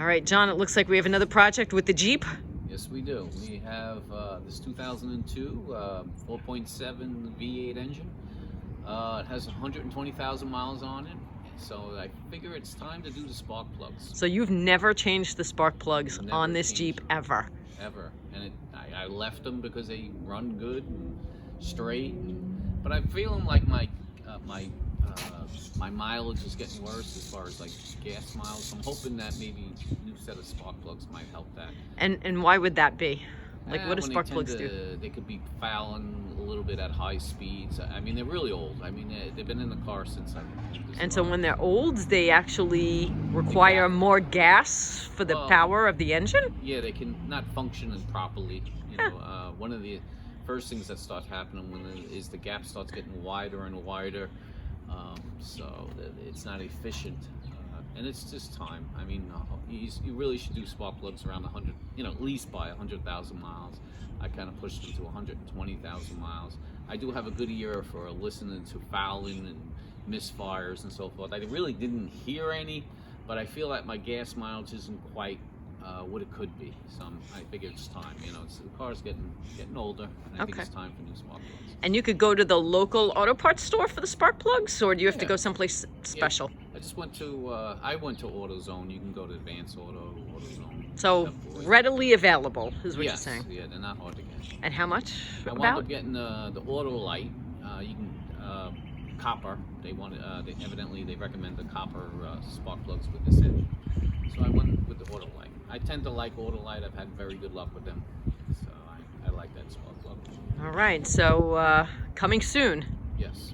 All right, John, it looks like we have another project with the Jeep. Yes, we do. We have this 2002 4.7 V8 engine. It has 120,000 miles on it, so I figure it's time to do the spark plugs. So you've never changed the spark plugs Never on this changed Jeep them. ever? Ever. And I left them because they run good and straight. But I'm feeling like my mileage is getting worse as far as like gas miles. I'm hoping that maybe a new set of spark plugs might help that. And why would that be? Like, what do When spark they plugs tend do? to- They could be fouling a little bit at high speeds. I mean, they're really old. I mean, they've been in the car since I. And so when they're old, they actually require more gas for the power of the engine? Yeah, they can not function properly. You know, one of the first things that starts happening is the gap starts getting wider and wider, so it's not efficient, and it's just time. I mean, you really should do spark plugs around 100, you know, at least by 100,000 miles. I kind of pushed them to 120,000 miles. I do have a good ear for listening to fouling and misfires and so forth. I really didn't hear any, but I feel like my gas mileage isn't quite what it could be. So I figure it's time. You know, the car's getting older, and I think it's time for new spark plugs. And you could go to the local auto parts store for the spark plugs, or do you have to go someplace special? Yeah. I just went to AutoZone. You can go to Advance Auto, AutoZone. So readily available is what you're saying. Yeah, they're not hard to get. And how much? I wound up getting the Auto Light. You can copper. They evidently they recommend the copper spark plugs with this engine. So I went with the Auto Light. I tend to like Auto Light. I've had very good luck with them. So I like that spark plug. All right, so coming soon. Yes.